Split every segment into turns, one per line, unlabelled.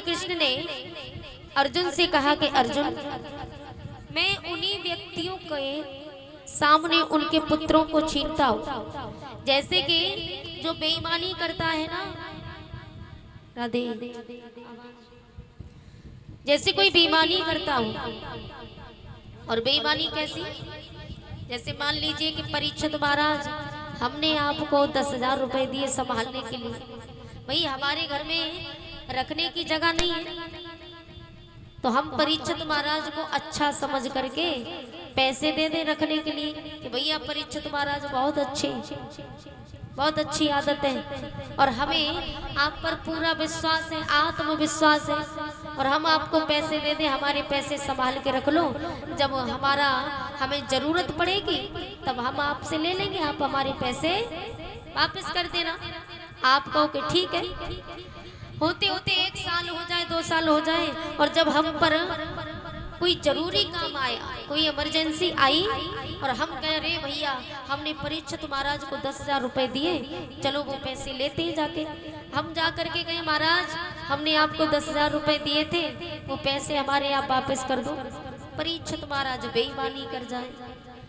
कृष्ण ने अर्जुन से कहा कि अर्जुन, मैं उन्हीं व्यक्तियों के सामने उनके पुत्रों को छीनता हूँ जैसे कि जो बेईमानी करता है ना, राधे, जैसे कोई बेईमानी करता हूँ। और बेईमानी कैसी? जैसे मान लीजिए कि परीक्षित महाराज, हमने आपको 10,000 रुपए दिए संभालने के लिए, भाई हमारे घर में रखने की जगह नहीं है, तो हम परीक्षित महाराज को अच्छा समझ करके पैसे दे दे रखने के लिए कि भैया परीक्षित महाराज बहुत अच्छे, बहुत अच्छी आदत है और हमें आप पर पूरा विश्वास है, आत्मविश्वास है, और हम आपको पैसे दे दे, हमारे पैसे संभाल के रख लो, जब हमें जरूरत पड़ेगी तब हम आपसे ले लेंगे, आप हमारे पैसे वापस कर देना। आप कहो कि ठीक है। होते होते 1 साल हो जाए, 2 साल हो जाए, और जब हम पर कोई जरूरी काम आया, कोई इमरजेंसी आई और हम कह रहे भैया हमने परीक्षित महाराज को 10,000 रुपए दिए, चलो वो पैसे लेते हैं जाके। हम जा करके कहे महाराज हमने आपको 10,000 रुपए दिए थे, वो पैसे हमारे आप वापस कर दो। परीक्षित महाराज बेईमानी कर जाए,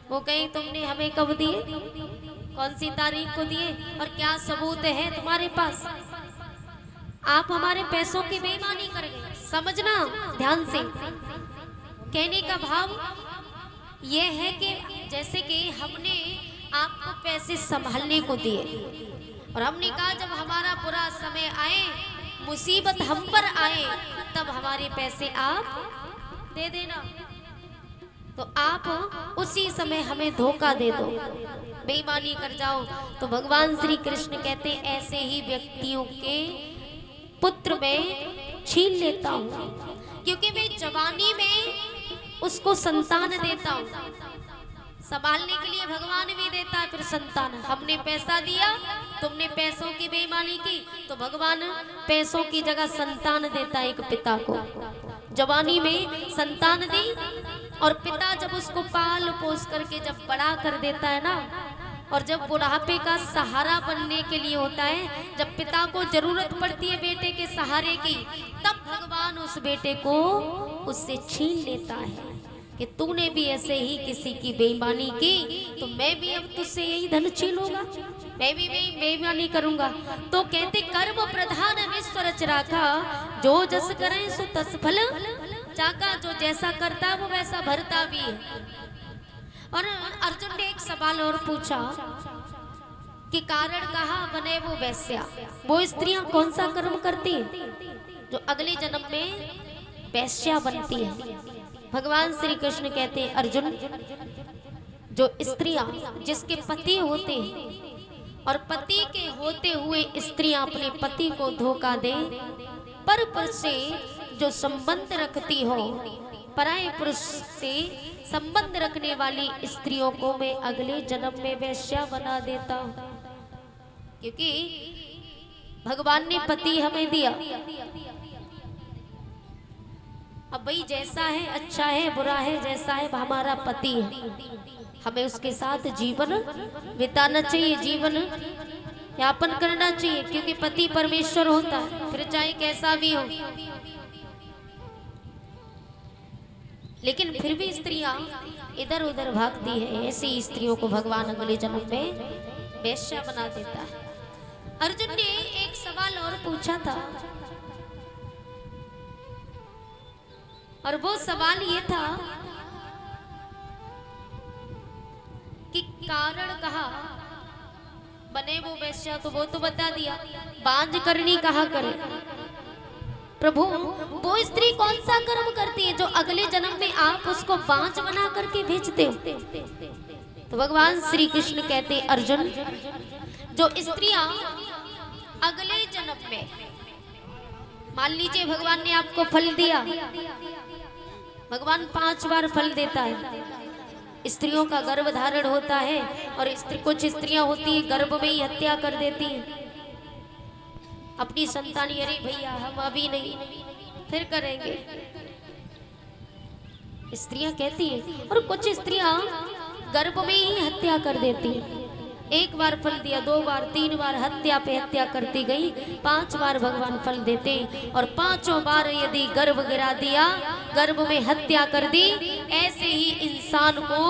वो कहे तुमने हमें कब दिए, कौन सी तारीख को दिए और क्या सबूत है तुम्हारे पास, आप हमारे पैसों की बेईमानी कर गए। समझना ध्यान से, कहने का भाव यह है कि जैसे कि हमने आपको पैसे संभालने को दिए और हमने कहा जब हमारा बुरा समय आए, मुसीबत हम पर आए, तब हमारे पैसे आप दे देना, तो आप उसी समय हमें धोखा दे दो, बेईमानी कर जाओ। तो भगवान श्री कृष्ण कहते हैं ऐसे ही व्यक्तियों के पुत्र में छीन लेता हूँ, क्योंकि मैं जवानी में उसको संतान देता हूँ, संभालने के लिए भगवान भी देता है, फिर संतान। हमने पैसा दिया, तुमने पैसों की बेईमानी की, तो भगवान पैसों की जगह संतान देता है एक पिता को। जवानी में संतान दी और पिता जब उसको पाल पोस करके जब बड़ा कर देता है ना, और जब बुढ़ापे का सहारा बनने के लिए होता है, जब पिता को जरूरत पड़ती है बेटे के सहारे की, तब भगवान उस बेटे को उससे छीन लेता है कि तूने भी ऐसे ही किसी की बेईमानी की, तो मैं भी अब तुझसे यही धन छीनूंगा, मैं भी बेईमानी करूंगा। तो कहते कर्म प्रधान विश्व रच राखा, जो जस करे सो तस फल चाका, जो जैसा करता वो वैसा भरता भी है। और अर्जुन ने एक सवाल और पूछा कि कारण कहा बने वो वैश्या, वो स्त्रियां कौन सा कर्म करती हैं जो अगले जन्म में वैश्या बनती है। भगवान श्री कृष्ण कहते हैं अर्जुन, जो स्त्रियां जिसके पति होते हैं और पति के होते हुए स्त्रियां अपने पति को धोखा दे, पर पुरुष से जो संबंध रखती हो, पराये पुरुष से संबंध रखने वाली स्त्रियों को मैं अगले जन्म में वैश्या बना देता हूं, क्योंकि भगवान ने पति हमें दिया। अब भाई जैसा है, अच्छा है बुरा है, जैसा है हमारा पति है, हमें उसके साथ जीवन बिताना चाहिए, जीवन यापन करना चाहिए, क्योंकि पति परमेश्वर होता है, फिर चाहे कैसा भी हो। लेकिन फिर भी स्त्रियां इधर उधर भागती है, ऐसी स्त्रियों को भगवान अगले जन्म में वैश्या बना देता है। अर्जुन ने एक सवाल और पूछा था, और वो सवाल ये था कि कारण कहा बने वो वैश्या, तो वो तो बता दिया, बांझ करनी कहा करे। प्रभु वो स्त्री कौन सा कर्म करती है जो अगले जन्म में आप उसको बांझ बना करके भेजते हो? तो भगवान श्री कृष्ण कहते हैं अर्जुन, जो स्त्रियां अगले जन्म में, मान लीजिए भगवान ने आपको फल दिया, भगवान 5 बार फल देता है, स्त्रियों का गर्भ धारण होता है, और कुछ स्त्रियां होती है गर्भ में ही हत्या कर देती है अपनी संतानी, अरे भैया हम अभी नहीं, फिर करेंगे, स्त्रियां कहती हैं। और कुछ स्त्रियां गर्भ में ही हत्या कर देती हैं, एक बार फल दिया, 2 बार, 3 बार, हत्या पे हत्या करती गई, 5 बार भगवान फल देते। और 5ओं बार यदि गर्भ गिरा दिया, गर्भ में हत्या कर दी, ऐसे ही इंसान को,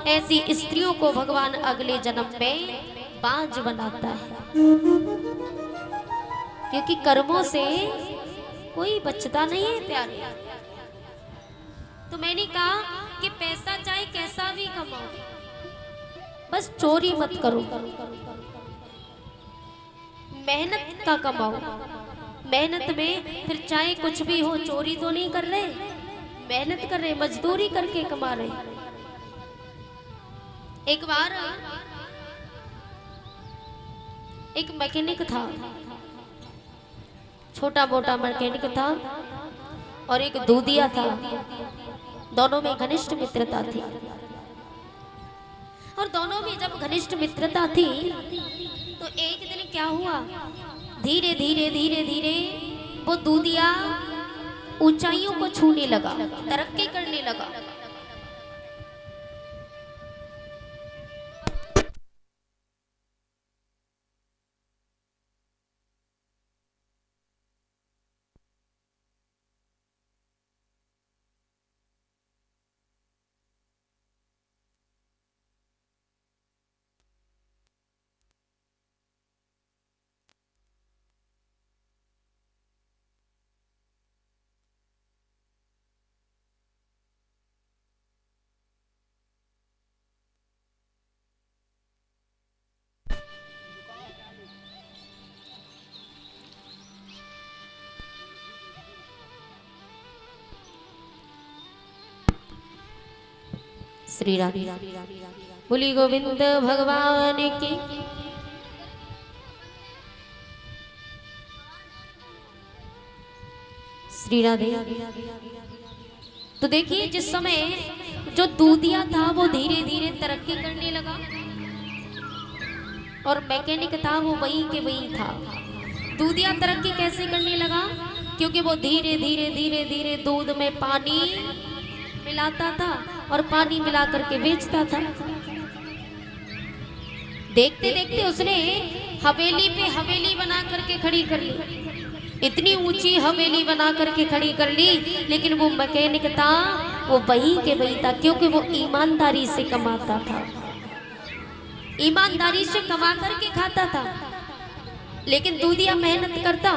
ऐसी स्त्रियों को भगवान अगले जन्म में बाज बनाता है। क्योंकि कर्मों से कोई बचता नहीं है प्यारे। तो मैंने कहा कि पैसा चाहे कैसा भी कमाओ, बस चोरी मत करो, मेहनत का कमाओ। मेहनत में फिर चाहे कुछ भी हो, चोरी तो नहीं कर रहे, मेहनत कर रहे, मजदूरी करके कमा रहे। एक बार एक मैकेनिक था, छोटा मोटा मैकेनिक था, और एक दूधिया था। दोनों में घनिष्ठ मित्रता थी। और दोनों में जब घनिष्ठ मित्रता थी तो एक दिन क्या हुआ, धीरे धीरे धीरे धीरे वो दूधिया ऊंचाइयों को छूने लगा, तरक्की करने लगा। श्री राम बोली गोविंद भगवान की। श्री राधे। तो देखिए, जिस समय जो दूधिया था वो धीरे धीरे तरक्की करने लगा, और मैकेनिक था वो वही के वही था। दूधिया तरक्की कैसे करने लगा, क्योंकि वो धीरे धीरे धीरे धीरे दूध में पानी मिलाता था और पानी मिला करके बेचता था। देखते देखते उसने हवेली पे हवेली बना करके खड़ी कर ली, इतनी ऊंची हवेली बना करके खड़ी कर ली। लेकिन वो मैकेनिक था वो वही के वही था, क्योंकि वो ईमानदारी से कमाता था, ईमानदारी से कमा करके खाता था। लेकिन दूधिया मेहनत करता,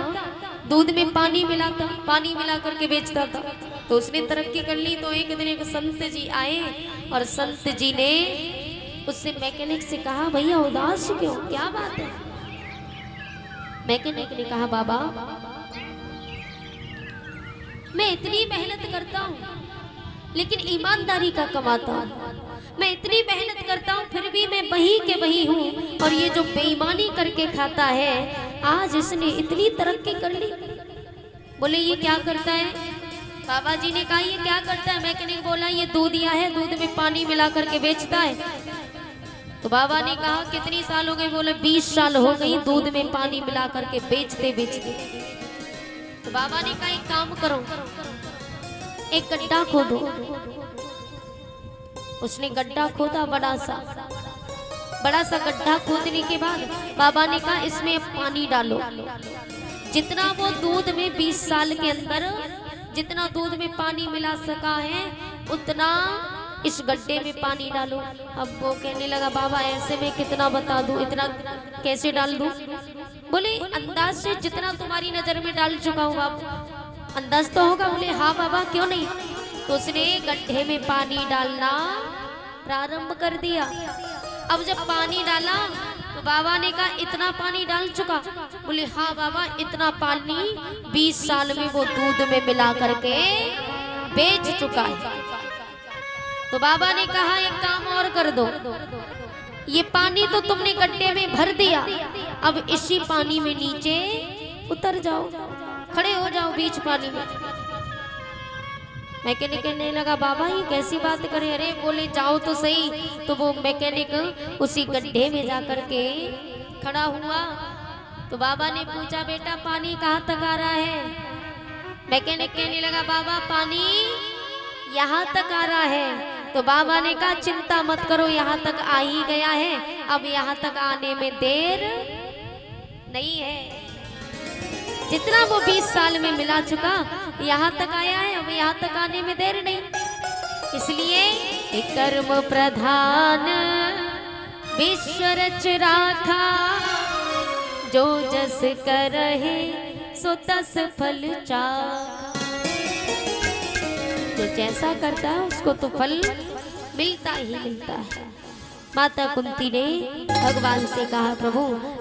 दूध में पानी मिलाता, पानी मिला करके बेचता था। तो उसने तरक्की कर ली। तो एक दिन एक संत जी आए, और संत जी ने उससे मैकेनिक से कहा, भैया उदास क्यों, क्या बात है? मैकेनिक ने कहा, बाबा मैं इतनी मेहनत करता हूँ लेकिन ईमानदारी का कमाता हूँ, मैं इतनी मेहनत करता हूँ फिर भी मैं वही के वही हूँ, और ये जो बेईमानी करके खाता है आज इसने इतनी तरक्की कर ली। बोले ये क्या करता है? बाबा जी ने कहा ये क्या करता है? मैकेनिक बोला ये दूधिया है, दूध में पानी मिला करके बेचता है। तो बाबा ने कहा कितनी साल हो गए? बोले 20 साल हो गई दूध में पानी मिला करके बेचते बेचते। तो बाबा ने कहा एक काम करो, एक गड्ढा खोदो। उसने गड्ढा खोदा, बड़ा सा गड्ढा खोदने के बाद बाबा ने कहा इसमें पानी डालो, जितना वो दूध में 20 साल के अंदर जितना दूध में पानी मिला सका है उतना इस गड्ढे में पानी डालो। अब वो कहने लगा बाबा ऐसे में कितना बता दूं, इतना कैसे डाल दूं? बोले अंदाज से जितना तुम्हारी नजर में डाल चुका हूँ आप अंदाज तो होगा। बोले हाँ बाबा क्यों नहीं। तो उसने गड्ढे में पानी डालना प्रारंभ कर दिया। अब जब पानी डाला तो बाबा ने कहा इतना पानी डाल चुका? बोले हाँ बाबा इतना पानी 20 साल में वो दूध में मिला करके बेच चुका है। तो बाबा ने कहा एक काम और कर दो, ये पानी तो तुमने गड्ढे में भर दिया, अब इसी पानी में नीचे उतर जाओ, खड़े हो जाओ बीच पानी में। मैकेनिक कहने लगा बाबा ये कैसी बात करे? अरे बोले जाओ तो सही। तो वो मैकेनिक उसी गड्ढे में जाकर के खड़ा हुआ। तो बाबा ने पूछा बेटा पानी कहाँ तक आ रहा है? मैकेनिक कहने लगा बाबा पानी यहाँ तक आ रहा है। तो बाबा ने कहा चिंता मत करो, यहाँ तक आ ही गया है, अब यहाँ तक आने में देर नहीं है। जितना वो 20 साल में मिला चुका, यहाँ तक आया है, अब यहाँ तक आने में देर नहीं। इसलिए कर्म प्रधान विश्व रच राखा, जो जस करहे सो तस फल चाखा। जो जैसा करता है उसको तो फल मिलता ही मिलता है। माता कुंती ने भगवान से कहा, प्रभु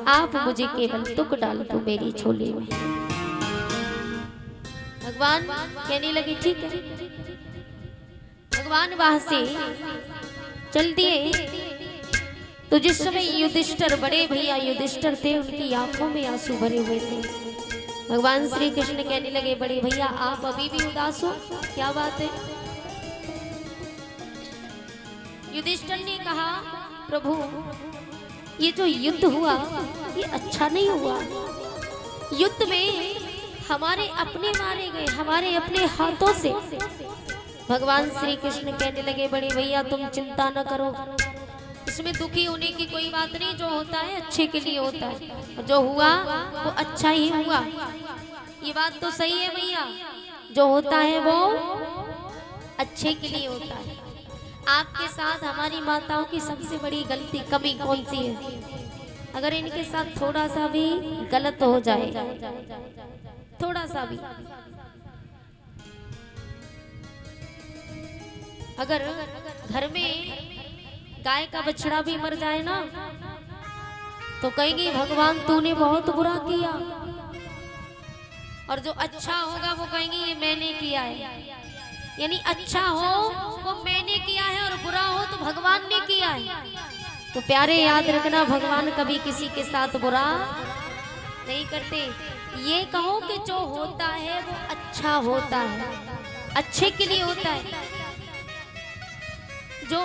आप मुझे केवल तुक डाल दो मेरी झोली में। भगवान कहने लगे ठीक है। भगवान वहां से चल दिए। तो जिस समय युधिष्ठिर, बड़े भैया युधिष्ठिर थे, उनकी आंखों में आंसू भरे हुए थे। भगवान श्री कृष्ण कहने लगे, बड़े भैया आप अभी भी उदास हो, क्या बात है? युधिष्ठिर ने कहा, प्रभु ये जो युद्ध हुआ ये अच्छा नहीं हुआ। युद्ध में हमारे अपने मारे गए, हमारे अपने हाथों से। भगवान श्री कृष्ण कहने लगे, बड़े भैया तुम चिंता न करो, इसमें दुखी होने की कोई बात नहीं। जो होता है अच्छे के लिए होता है, जो हुआ वो अच्छा ही हुआ। ये बात तो सही है भैया, जो होता है वो अच्छे के लिए होता है। आपके साथ हमारी माताओं की सबसे बड़ी गलती, कमी कौन सी है? अगर इनके साथ थोड़ा सा भी गलत हो जाए, थोड़ा सा भी, अगर घर में गाय का बछड़ा भी मर जाए ना, तो कहेंगे भगवान तूने बहुत बुरा किया। और जो अच्छा होगा वो कहेंगे ये मैंने किया है। यानी अच्छा हो वो मैंने किया है, और बुरा हो तो भगवान ने किया है। तो प्यारे याद रखना, भगवान कभी किसी के साथ बुरा नहीं करते। ये कहो कि जो होता है वो अच्छा होता है, अच्छे के लिए होता है। जो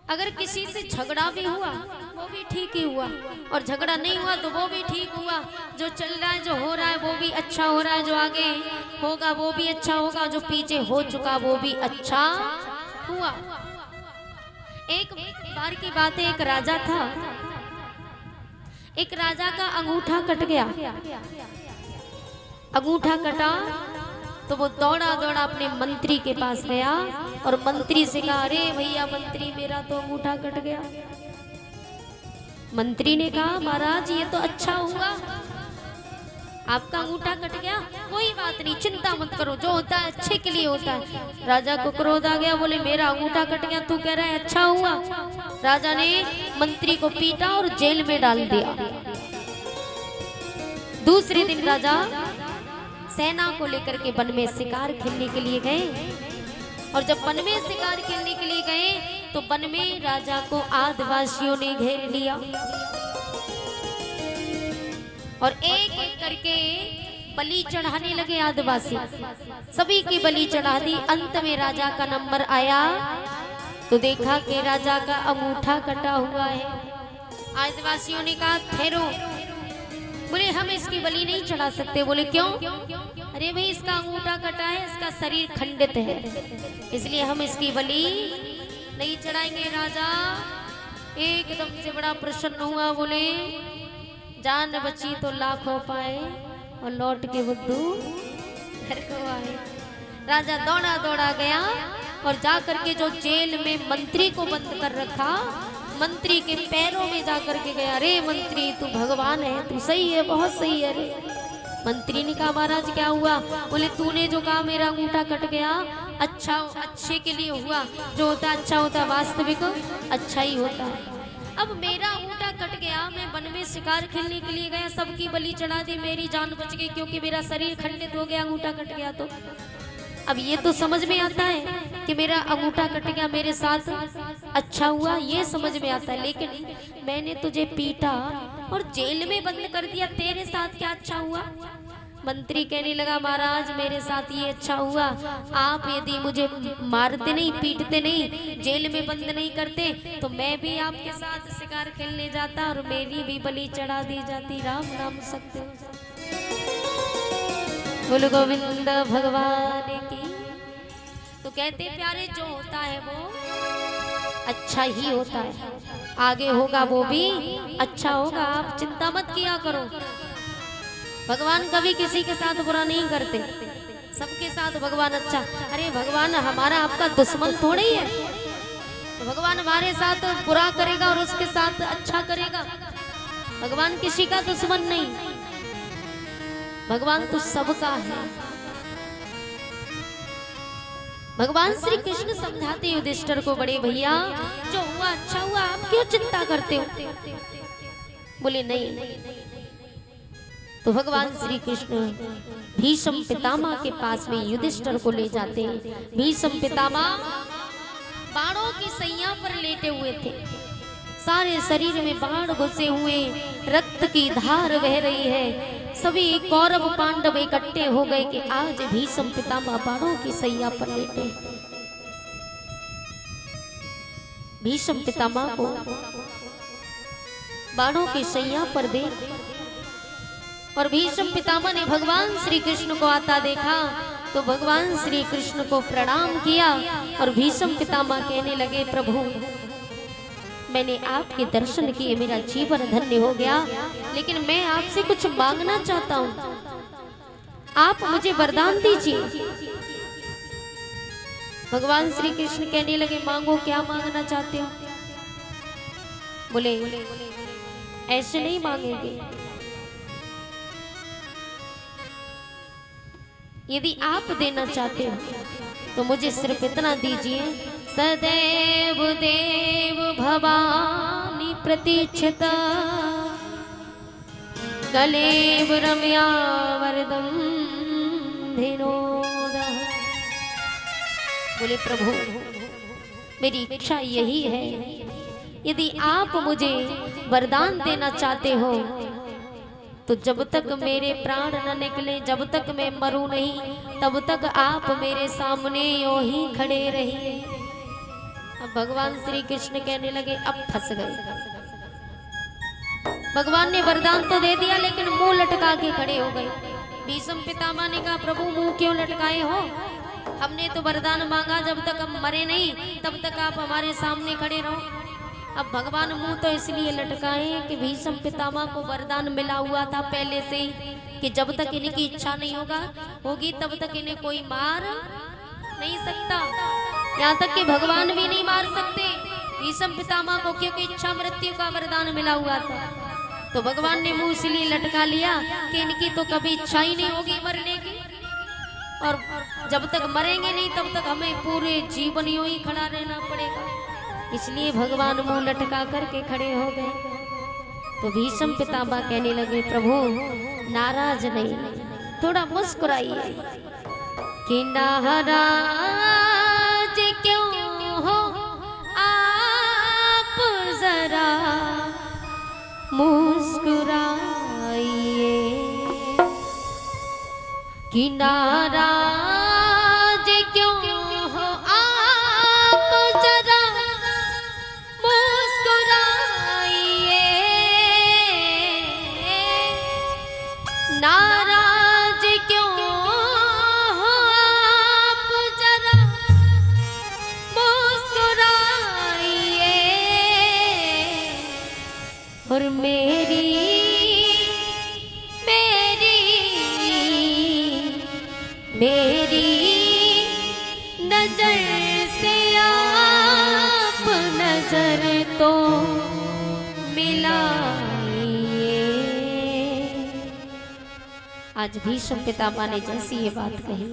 अगर किसी से झगड़ा भी हुआ वो भी ठीक ही हुआ, और झगड़ा नहीं हुआ तो वो भी ठीक हुआ। जो चल रहा है, जो हो रहा है वो भी अच्छा हो रहा है, जो आगे होगा वो भी अच्छा होगा, जो पीछे हो चुका वो भी अच्छा हुआ। एक बार की बात है, एक राजा था। एक राजा का अंगूठा कट गया। अंगूठा कटा तो वो दौड़ा दौड़ा अपने मंत्री के पास गया और मंत्री से कहा, अरे भैया मंत्री मेरा तो अंगूठा कट गया। मंत्री ने कहा, महाराज ये तो अच्छा हुआ, आपका अंगूठा कट गया, कोई बात नहीं, चिंता मत करो, जो होता है अच्छे के लिए होता है। राजा को क्रोध आ गया, बोले मेरा अंगूठा कट गया, तू कह रहा है अच्छा हुआ। राजा ने मंत्री को पीटा और जेल में डाल दिया। दूसरे दिन राजा सेना को लेकर के वन में शिकार खेलने के लिए गए। और जब वन में शिकार खेलने के लिए गए तो वन में राजा को आदिवासियों ने घेर लिया और एक एक करके बलि चढ़ाने लगे। आदिवासी सभी की बलि चढ़ा दी। अंत में राजा का नंबर आया तो देखा कि राजा का अंगूठा कटा हुआ है। आदिवासियों ने कहा ठहरो, बोले हम इसकी बलि नहीं चढ़ा सकते। बोले क्यों? अरे भाई इसका अंगूठा कटा है, इसका शरीर खंडित है, इसलिए हम इसकी बलि नहीं चढ़ाएंगे। राजा एकदम से बड़ा प्रसन्न हुआ, बोले जान बची तो लाखों पाए और लौट के बुद्धू घर को आए। राजा दौड़ा दौड़ा गया और जाकर के जो जेल में मंत्री को बंद कर रखा, मंत्री के पैरों में जाकर के गया, अरे मंत्री तू भगवान है, तू सही है, बहुत सही है। अरे मंत्री ने कहा महाराज क्या हुआ? बोले तूने जो कहा मेरा अंगूठा कट गया, अच्छा अच्छे के लिए हुआ, जो होता है अच्छा होता है, वास्तविक अच्छा ही होता है। अब मेरा अंगूठा कट गया, मैं वन में शिकार खेलने के लिए गया, सबकी बलि चढ़ा दी, मेरी जान बच गई क्योंकि मेरा शरीर खंडित हो गया, अंगूठा कट गया। तो अब ये तो समझ में आता है कि मेरा अंगूठा कट गया, मेरे साथ अच्छा हुआ, ये समझ में आता है। लेकिन मैंने तुझे पीटा और जेल में बंद कर दिया, तेरे साथ क्या अच्छा हुआ? मंत्री कहने लगा महाराज मेरे साथ ये अच्छा हुआ, आप यदि मुझे मारते नहीं, पीटते नहीं, जेल में बंद नहीं करते तो मैं भी आपके साथ शिकार खेलने जाता और मेरी भी बलि चढ़ा दी जाती। राम नाम सत्य। बोल गोविंद भगवान की। तो कहते प्यारे जो होता है वो अच्छा ही होता है, आगे होगा वो भी अच्छा होगा, आप चिंता मत किया करो। भगवान कभी किसी के साथ बुरा नहीं करते, सबके साथ भगवान अच्छा। अरे भगवान हमारा आपका दुश्मन थोड़ी है, तो भगवान हमारे साथ बुरा करेगा और उसके साथ अच्छा करेगा। भगवान किसी का दुश्मन नहीं, भगवान तो सबका है। भगवान श्री कृष्ण समझाते युधिष्ठिर को, बड़े भैया जो हुआ अच्छा हुआ, आप क्यों चिंता करते हो? बोले नहीं। तो भगवान श्री कृष्ण भीष्म पितामह के पास में युधिष्ठिर को ले जाते हैं। भीष्म पितामह बाणों की सैया पर लेटे हुए थे, सारे शरीर में बाण घुसे हुए, रक्त की धार बह रही है। सभी कौरव पांडव इकट्ठे हो गए कि आज भीष्म पितामह बाणों की सैया पर लेटे। भीष्म पितामह को बाणों की सैया पर दे, और भीष्म पितामह ने भगवान श्री कृष्ण को आता देखा तो भगवान श्री कृष्ण को प्रणाम किया और भीष्म पितामह कहने लगे, प्रभु मैंने आपके दर्शन किए, मेरा जीवन धन्य हो गया, लेकिन मैं आपसे कुछ मांगना चाहता हूँ, आप मुझे वरदान दीजिए। भगवान श्री कृष्ण कहने लगे, मांगो, क्या मांगना चाहते हो? बोले ऐसे नहीं मांगेंगे, यदि आप देना चाहते हो तो मुझे सिर्फ इतना दीजिए, सदैव देव भवानी प्रतीक्षिता कलेव रम्या वरदम धिनोदा। बोले प्रभु मेरी इच्छा यही है, यदि आप मुझे वरदान देना चाहते हो तो जब तक मेरे प्राण न निकले, जब तक मैं मरूं नहीं, तब तक आप मेरे सामने यूं ही खड़े रहिए। अब भगवान श्री कृष्ण कहने लगे, अब फंस गए। भगवान ने वरदान तो दे दिया लेकिन मुंह लटका के खड़े हो गए। भीष्म पितामह ने कहा, प्रभु मुंह क्यों लटकाए हो? हमने तो वरदान मांगा, जब तक हम मरे नहीं तब तक आप हमारे सामने खड़े रहो। अब भगवान मुंह तो इसलिए लटकाए कि भीष्म पितामह को वरदान मिला हुआ था पहले से ही कि जब तक इनकी इच्छा नहीं होगी तब तक इन्हें कोई मार नहीं सकता, यहाँ तक कि भगवान भी नहीं मार सकते भीष्म पितामह को, क्योंकि इच्छा मृत्यु का वरदान मिला हुआ था। तो भगवान ने मुंह इसलिए लटका लिया कि इनकी तो कभी इच्छा ही नहीं होगी मरने की, और जब तक मरेंगे नहीं तब तक हमें पूरे जीवन यूं ही खड़ा रहना पड़ेगा, इसलिए भगवान मुंह लटका करके खड़े हो गए। तो भीष्म पितामह कहने लगे, प्रभु नाराज नहीं, थोड़ा मुस्कुराइए कि नाराज क्यों हो आप, जरा मुस्कुराइए कि नाराज क्यों हो आप, जरा नाराज क्यों हो आप, जरा मुस्कुराइए, और मेरी नजर से आप नजर तो मिलाइए। आज भीष्म पितामह ने जैसी ये बात कही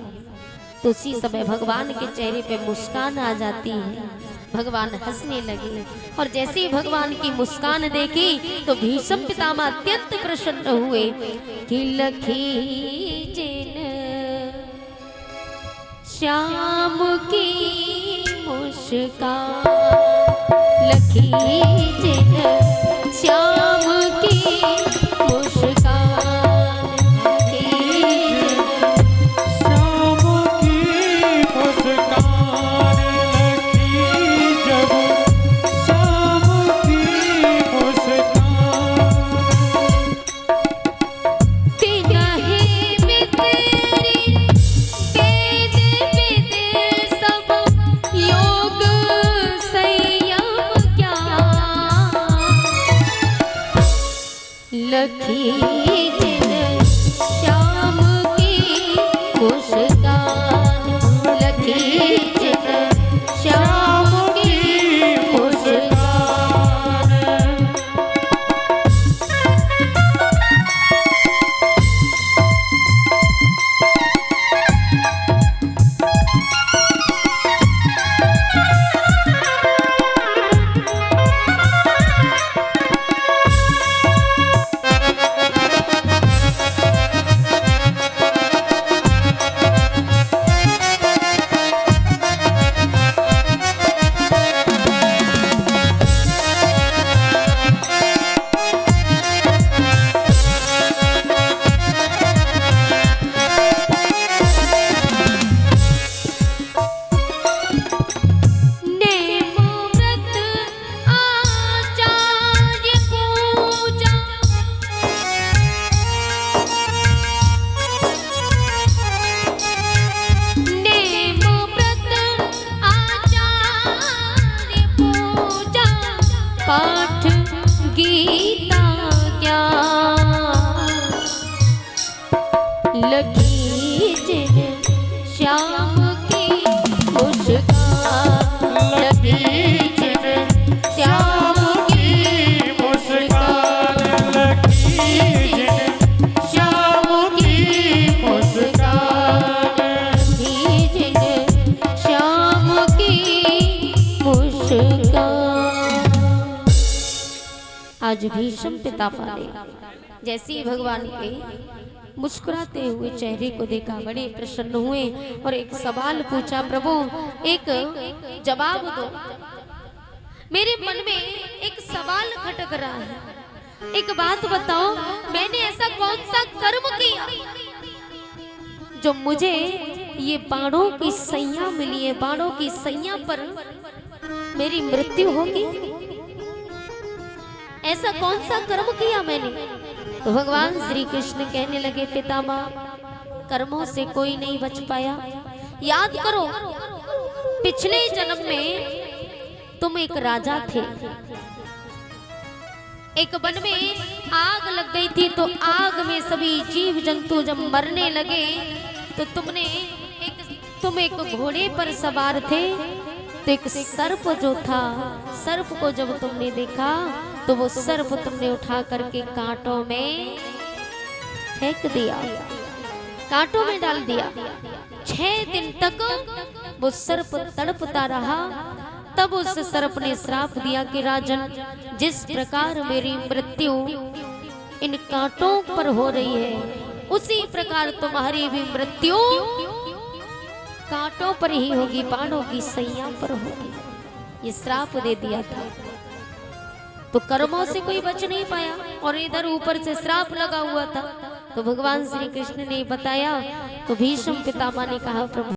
तो उसी समय भगवान के चेहरे पे मुस्कान आ जाती है, भगवान हंसने लगे, और जैसे ही भगवान की मुस्कान देखी तो भीष्म पितामह अत्यंत प्रसन्न हुए कि लखी जिन श्याम की मुस्कान, लखी जिन श्याम की मुस्कान, सब श्याम की मुस्कान। पाठ गीता ज्ञान लगी जिन श्याम की मुस्कान। लगी जिन श्याम की मुस्कान। लगी जिन श्याम की मुस्कान। लगी जिन श्याम की मुस्कान। आज भीष्म पितामह ने जैसे ही भगवान के मुस्कुराते हुए चेहरे को देखा बड़े प्रसन्न हुए और एक सवाल पूछा, प्रभु एक जवाब दो, मेरे मन में एक सवाल खटक रहा है, एक बात बताओ, मैंने ऐसा कौन सा कर्म किया जो मुझे ये बाणों की सैया मिली है, बाणों की सैया पर मेरी मृत्यु होगी? ऐसा कौन सा कर्म किया मैंने? तो भगवान श्री कृष्ण कहने लगे, पितामह कर्मों से कोई नहीं बच पाया। याद करो, पिछले जन्म में तुम एक राजा थे, एक वन में आग लग गई थी, तो आग में सभी जीव जंतु जब मरने लगे तो तुम एक घोड़े पर सवार थे, तो एक सर्प जो था, सर्प को जब तुमने देखा तो वो सर्प तुमने उठा करके कांटों में फेंक दिया, कांटों में डाल दिया। 6 दिन तक वो सर्प तड़पता रहा। तब उस सर्प ने श्राप दिया कि राजन, जिस प्रकार मेरी मृत्यु इन कांटों पर हो रही है, उसी प्रकार तुम्हारी भी मृत्यु कांटों पर ही होगी, बाणों की सैया पर होगी। ये श्राप दे दिया था। तो कर्मों से कोई बच नहीं पाया और इधर ऊपर से श्राप लगा हुआ था। तो भगवान श्री कृष्ण ने बताया, तो भीष्म पितामह ने कहा, प्रभु